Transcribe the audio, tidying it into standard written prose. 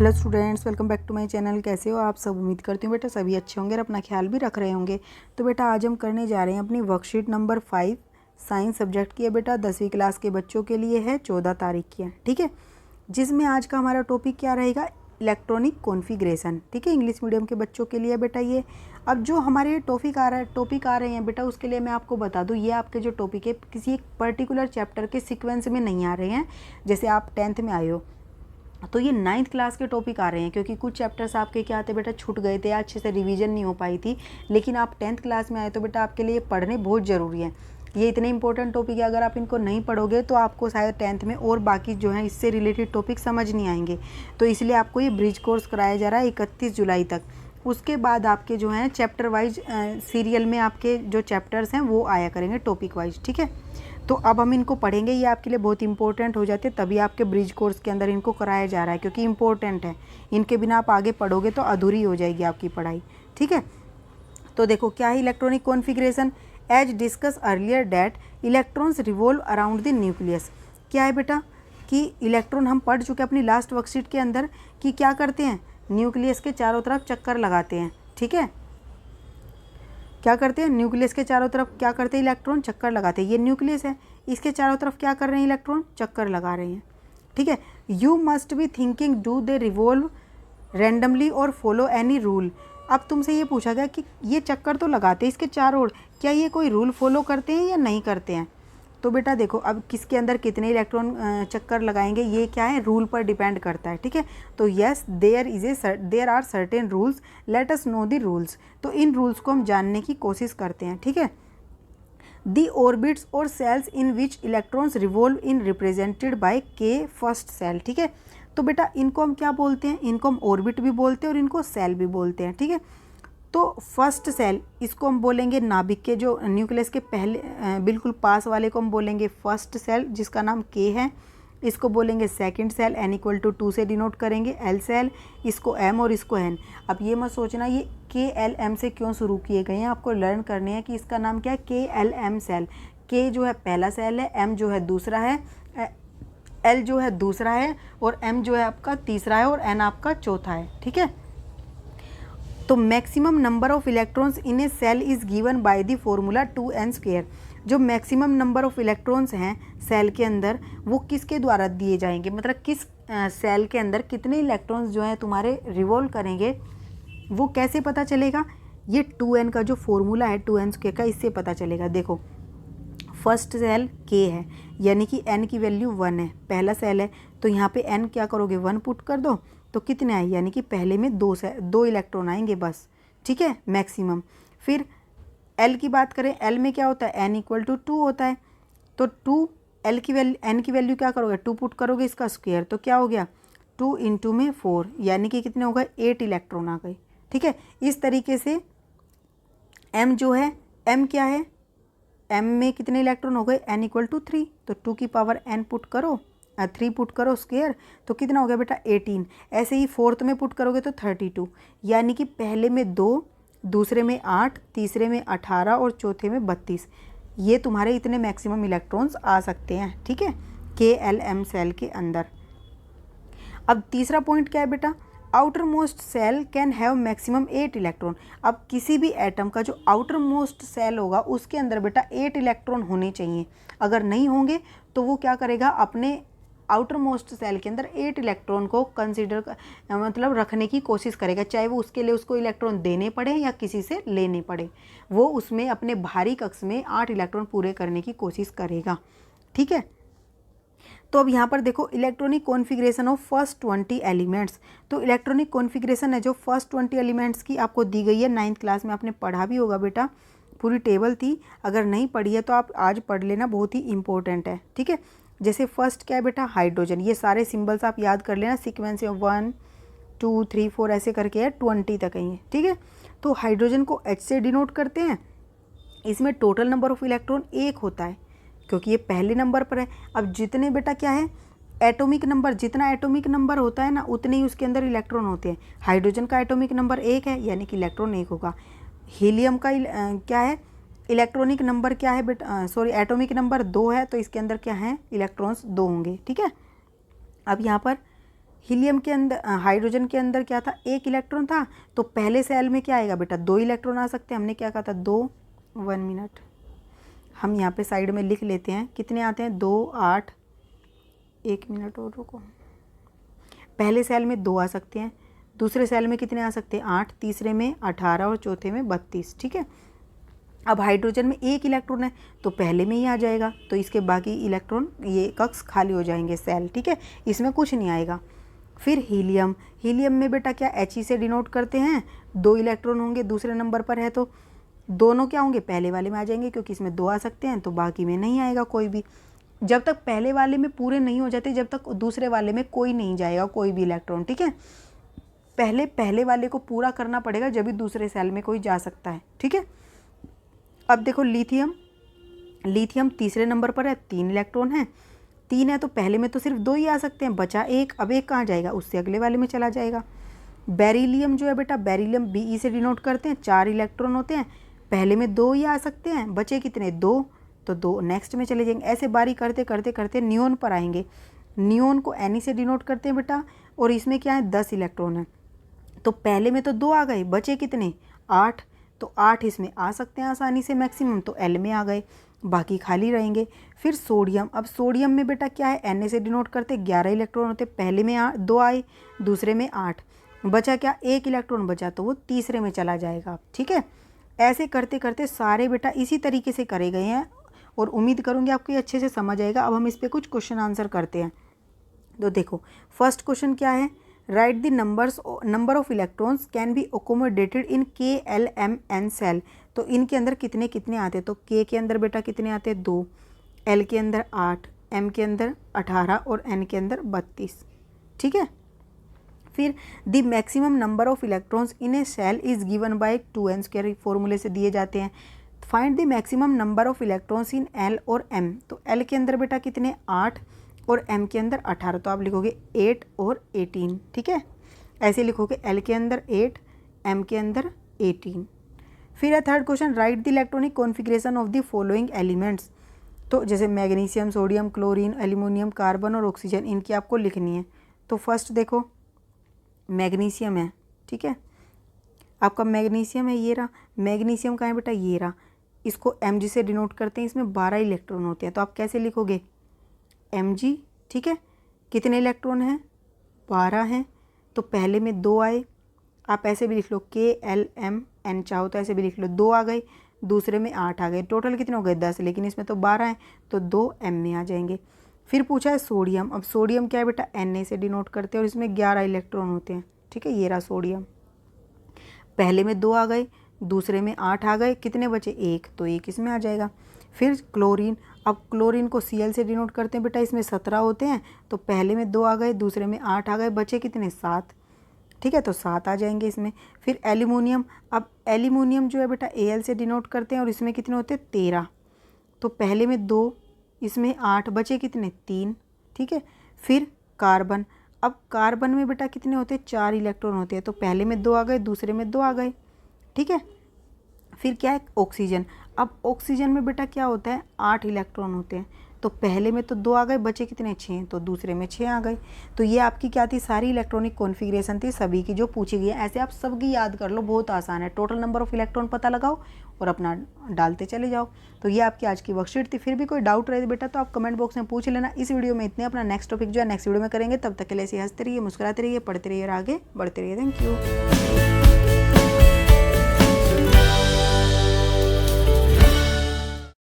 Hello students, welcome back to my channel. कैसे हो आप सब? उम्मीद करती हूँ बेटा सभी अच्छे होंगे और अपना ख्याल भी रख रहे होंगे। तो बेटा आज हम करने जा रहे हैं अपनी वर्कशीट नंबर 5 साइंस सब्जेक्ट की है बेटा। 10वीं क्लास के बच्चों के लिए है, 14 तारीख की है, ठीक है। जिसमें आज का हमारा टॉपिक क्या रहेगा? इलेक्ट्रॉनिक कॉन्फ़िगरेशन, ठीक है। इंग्लिश मीडियम के बच्चों के लिए बेटा ये। अब जो हमारे टॉपिक आ रहे हैं बेटा, उसके लिए मैं आपको बता दूँ, ये आपके जो टॉपिक है किसी एक पर्टिकुलर चैप्टर के सीक्वेंस में नहीं आ रहे हैं। जैसे आप 10th में आए हो तो ये 9th क्लास के टॉपिक आ रहे हैं, क्योंकि कुछ चैप्टर्स आपके क्या थे बेटा, छूट गए थे, अच्छे से रिवीजन नहीं हो पाई थी। लेकिन आप 10th क्लास में आए तो बेटा आपके लिए पढ़ने बहुत ज़रूरी है। ये इतने इंपॉर्टेंट टॉपिक है, अगर आप इनको नहीं पढ़ोगे तो आपको शायद 10th में और बाकी जो है इससे रिलेटेड टॉपिक समझ नहीं आएंगे। तो इसलिए आपको ये ब्रिज कोर्स कराया जा रहा है 31 जुलाई तक। उसके बाद आपके जो हैं चैप्टर वाइज सीरियल में आपके जो चैप्टर्स हैं वो आया करेंगे टॉपिक वाइज, ठीक है। तो अब हम इनको पढ़ेंगे, ये आपके लिए बहुत इंपॉर्टेंट हो जाते हैं, तभी आपके ब्रिज कोर्स के अंदर इनको कराया जा रहा है, क्योंकि इंपॉर्टेंट है। इनके बिना आप आगे पढ़ोगे तो अधूरी हो जाएगी आपकी पढ़ाई, ठीक है। तो देखो क्या है electronic configuration. As discuss earlier that electrons revolve around the nucleus. क्या है बेटा कि इलेक्ट्रॉन हम पढ़ चुके अपनी लास्ट वर्कशीट के अंदर कि क्या करते हैं, न्यूक्लियस के चारों तरफ चक्कर लगाते हैं, ठीक है। क्या करते हैं, न्यूक्लियस के चारों तरफ क्या करते हैं, इलेक्ट्रॉन चक्कर लगाते हैं। ये न्यूक्लियस है, इसके चारों तरफ क्या कर रहे हैं, इलेक्ट्रॉन चक्कर लगा रहे हैं, ठीक है। You must be thinking do they revolve randomly और फॉलो एनी रूल। अब तुमसे ये पूछा गया कि ये चक्कर तो लगाते हैं इसके चारों ओर, क्या ये कोई रूल फॉलो करते हैं या नहीं करते हैं। तो बेटा देखो, अब किसके अंदर कितने इलेक्ट्रॉन चक्कर लगाएंगे ये क्या है, रूल पर डिपेंड करता है, ठीक है। तो yes there are certain rules, let us know the rules. तो इन रूल्स को हम जानने की कोशिश करते हैं, ठीक है। दी ऑर्बिट्स और shells in which electrons revolve in represented by K first shell, ठीक है। तो बेटा इनको हम क्या बोलते हैं, इनको हम ऑर्बिट भी बोलते हैं और इनको सेल भी बोलते हैं, ठीक है। तो फर्स्ट सेल इसको हम बोलेंगे नाभिक के जो न्यूक्लियस के पहले बिल्कुल पास वाले को हम बोलेंगे फर्स्ट सेल, जिसका नाम के है। इसको बोलेंगे सेकंड सेल, n=2 से डिनोट करेंगे, एल सेल, इसको m और इसको n। अब ये मत सोचना ये KLM से क्यों शुरू किए गए हैं, आपको लर्न करने हैं कि इसका नाम क्या है, KLM सेल। K जो है पहला सेल है, M जो है दूसरा है, L जो है दूसरा है और M जो है आपका तीसरा है और N आपका चौथा है, ठीक है। तो maximum number of electrons in a shell is given by the formula 2n²। जो मैक्सिमम नंबर ऑफ इलेक्ट्रॉन्स हैं सेल के अंदर वो किसके द्वारा दिए जाएंगे, मतलब किस सेल के अंदर कितने इलेक्ट्रॉन्स जो हैं तुम्हारे रिवॉल्व करेंगे, वो कैसे पता चलेगा। ये 2n का जो फॉर्मूला है 2n² का, इससे पता चलेगा। देखो फर्स्ट सेल K है, यानी कि n की वैल्यू 1 है, पहला सेल है, तो यहाँ पे n क्या करोगे 1 पुट कर दो तो कितने आए, यानी कि पहले में 2 इलेक्ट्रॉन आएंगे बस, ठीक है, मैक्सिमम। फिर L की बात करें, L में क्या होता है, n=2 होता है, तो 2 n की वैल्यू क्या करोगे 2 पुट करोगे, इसका स्क्वायर, तो क्या हो गया 2 × में 4, यानी कि कितने हो गए 8 इलेक्ट्रॉन आ गए, ठीक है। इस तरीके से M जो है, M क्या है, M में कितने इलेक्ट्रॉन हो गए, n=3, तो 2 की पावर n पुट करो, 3 पुट करो स्क्वायर, तो कितना हो गया बेटा 18। ऐसे ही फोर्थ में पुट करोगे तो 32, यानी कि पहले में 2, दूसरे में 8, तीसरे में 18 और चौथे में 32। ये तुम्हारे इतने मैक्सिमम इलेक्ट्रॉन्स आ सकते हैं, ठीक है, KLM सेल के अंदर। अब तीसरा पॉइंट क्या है बेटा, outermost shell can have maximum 8 electron. अब किसी भी एटम का जो आउटर मोस्ट सेल होगा उसके अंदर बेटा 8 इलेक्ट्रॉन होने चाहिए। अगर नहीं होंगे तो वो क्या करेगा, अपने आउटर मोस्ट सेल के अंदर 8 इलेक्ट्रॉन को मतलब रखने की कोशिश करेगा, चाहे वो उसके लिए उसको इलेक्ट्रॉन देने पड़े या किसी से लेने पड़े, वो उसमें अपने भारी कक्ष में 8 इलेक्ट्रॉन पूरे करने की कोशिश करेगा, ठीक है। तो अब यहाँ पर देखो electronic configuration of first 20 elements. तो इलेक्ट्रॉनिक कॉन्फ़िगरेशन है जो फर्स्ट 20 एलिमेंट्स की आपको दी गई है, 9th क्लास में आपने पढ़ा भी होगा बेटा, पूरी टेबल थी, अगर नहीं पढ़ी है तो आप आज पढ़ लेना, बहुत ही इंपॉर्टेंट है, ठीक है। जैसे फर्स्ट क्या है बेटा, हाइड्रोजन, ये सारे सिंबल्स आप याद कर लेना, सीक्वेंस 1 2 3 4 ऐसे करके है 20 तक है, ठीक है। तो हाइड्रोजन को H से डिनोट करते हैं, इसमें टोटल नंबर ऑफ इलेक्ट्रॉन 1 होता है क्योंकि ये पहले नंबर पर है। अब जितने बेटा क्या है एटॉमिक नंबर, जितना एटॉमिक नंबर होता है ना उतने ही उसके अंदर इलेक्ट्रॉन होते हैं। हाइड्रोजन का एटॉमिक नंबर 1 है, यानी कि इलेक्ट्रॉन 1 होगा। हीलियम का क्या है, इलेक्ट्रॉनिक नंबर क्या है बेटा, सॉरी एटॉमिक नंबर 2 है, तो इसके अंदर क्या है इलेक्ट्रॉन्स 2 होंगे, ठीक है। अब यहाँ पर हीलियम के अंदर हाइड्रोजन के अंदर क्या था, एक इलेक्ट्रॉन था, तो पहले सेल में क्या आएगा बेटा, 2 इलेक्ट्रॉन आ सकते हैं। हमने क्या कहा था, 2, 1 मिनट हम यहाँ पे साइड में लिख लेते हैं, कितने आते हैं, 2, 8, 1 मिनट और रुको। पहले सेल में 2 आ सकते हैं, दूसरे सेल में कितने आ सकते हैं, 8, तीसरे में 18 और चौथे में 32। ठीक है, अब हाइड्रोजन में एक इलेक्ट्रॉन है तो पहले में ही आ जाएगा, तो इसके बाकी इलेक्ट्रॉन ये कक्ष खाली हो जाएंगे सेल। ठीक है, इसमें कुछ नहीं आएगा। फिर हीलियम, हीलियम में बेटा क्या He से डिनोट करते हैं, 2 इलेक्ट्रॉन होंगे, दूसरे नंबर पर है तो दोनों क्या होंगे, पहले वाले में आ जाएंगे, क्योंकि इसमें 2 आ सकते हैं तो बाकी में नहीं आएगा कोई भी। जब तक पहले वाले में पूरे नहीं हो जाते, जब तक दूसरे वाले में कोई नहीं जाएगा कोई भी इलेक्ट्रॉन। ठीक है, पहले वाले को पूरा करना पड़ेगा जब भी दूसरे सेल में कोई जा सकता है। ठीक है, अब देखो लिथियम, लिथियम तीसरे नंबर पर है, 3 इलेक्ट्रॉन हैं, 3 है तो पहले में तो सिर्फ 2 ही आ सकते हैं, बचा एक, अब एक कहाँ जाएगा, उससे अगले वाले में चला जाएगा। बेरिलियम जो है बेटा, बेरिलियम Be से डिनोट करते हैं, 4 इलेक्ट्रॉन होते हैं, पहले में 2 ही आ सकते हैं, बचे कितने, 2, तो 2 नेक्स्ट में चले जाएंगे। ऐसे बारी करते करते करते नियोन पर आएंगे। नियोन को Ne से डिनोट करते हैं बेटा, और इसमें क्या है, 10 इलेक्ट्रॉन है, तो पहले में तो 2 आ गए, बचे कितने, 8, तो 8 इसमें आ सकते हैं आसानी से मैक्सिमम, तो L में आ गए, बाकी खाली रहेंगे। फिर सोडियम, अब सोडियम में बेटा क्या है, Na से डिनोट करते, 11 इलेक्ट्रॉन होते, पहले में 2 आए, दूसरे में 8, बचा क्या, 1 इलेक्ट्रॉन बचा, तो वो तीसरे में चला जाएगा। ठीक है, ऐसे करते करते सारे बेटा इसी तरीके से करे गए हैं, और उम्मीद करूँगी आपको ये अच्छे से समझ आएगा। अब हम इस पर कुछ क्वेश्चन आंसर करते हैं। तो देखो फर्स्ट क्वेश्चन क्या है, write the number of electrons can be accommodated in K, L, M, N shell. तो इनके अंदर कितने कितने आते हैं, तो K के अंदर बेटा कितने आते हैं, 2, L के अंदर 8, M के अंदर 18 और N के अंदर 32। ठीक है, फिर the maximum number of electrons in a shell is given by 2n square, फॉर्मूले से दिए जाते हैं। Find the maximum number of electrons in L और M। तो L के अंदर बेटा कितने, 8 और M के अंदर 18, तो आप लिखोगे 8 और 18। ठीक है, ऐसे लिखोगे, L के अंदर 8, M के अंदर 18। फिर है third question, right the electronic configuration of the following elements. तो जैसे magnesium, sodium, chlorine, aluminium, carbon और ऑक्सीजन, इनकी आपको लिखनी है। तो फर्स्ट देखो मैग्नीशियम है। ठीक है, आपका मैग्नीशियम है, ये रहा। मैग्नीशियम का है बेटा, ये रहा। इसको Mg से डिनोट करते हैं, इसमें 12 इलेक्ट्रॉन होते हैं, तो आप कैसे लिखोगे, Mg। ठीक है, कितने इलेक्ट्रॉन हैं, 12 हैं, तो पहले में 2 आए, आप ऐसे भी लिख लो, K, L, M, N चाहो तो ऐसे भी लिख लो, 2 आ गए, दूसरे में 8 आ गए, टोटल कितने हो गए, 10, लेकिन इसमें तो 12 हैं, तो 2 M में आ जाएंगे। फिर पूछा है सोडियम। अब सोडियम क्या है बेटा, Na से डिनोट करते हैं और इसमें 11 इलेक्ट्रॉन होते हैं। ठीक है, ये रहा सोडियम, पहले में 2 आ गए, दूसरे में 8 आ गए, कितने बचे, 1, तो 1 इसमें आ जाएगा। फिर क्लोरीन, अब क्लोरीन को Cl से डिनोट करते हैं बेटा, इसमें 17 होते हैं, तो पहले में 2 आ गए, दूसरे में 8 आ गए, बचे कितने, 7। ठीक है, तो 7 आ जाएंगे इसमें। फिर एल्यूमिनियम, अब एल्यूमिनियम जो है बेटा Al से डिनोट करते हैं और इसमें कितने होते हैं, 13, तो पहले में 2, इसमें 8, बचे कितने, 3। ठीक है, फिर कार्बन, अब कार्बन में बेटा कितने होते हैं, 4 इलेक्ट्रॉन होते हैं, तो पहले में 2 आ गए, दूसरे में 2 आ गए। ठीक है, फिर क्या है ऑक्सीजन। अब ऑक्सीजन में बेटा क्या होता है, 8 इलेक्ट्रॉन होते हैं, तो पहले में तो 2 आ गए, बचे कितने, 6, तो दूसरे में 6 आ गए। तो ये आपकी क्या थी, सारी इलेक्ट्रॉनिक कॉन्फ़िगरेशन थी सभी की जो पूछी गई है। ऐसे आप सबकी याद कर लो, बहुत आसान है। टोटल नंबर ऑफ इलेक्ट्रॉन पता लगाओ और अपना डालते चले जाओ। तो ये आपकी आज की वर्कशीट थी। फिर भी कोई डाउट रहे बेटा तो आप कमेंट बॉक्स में पूछ लेना। इस वीडियो में इतने, अपना नेक्स्ट टॉपिक जो है नेक्स्ट वीडियो में करेंगे। तब तक के लिए ऐसे हंसते रहिए, मुस्कुराते रहिए, पढ़ते रहिए और आगे बढ़ते रहिए। Thank you.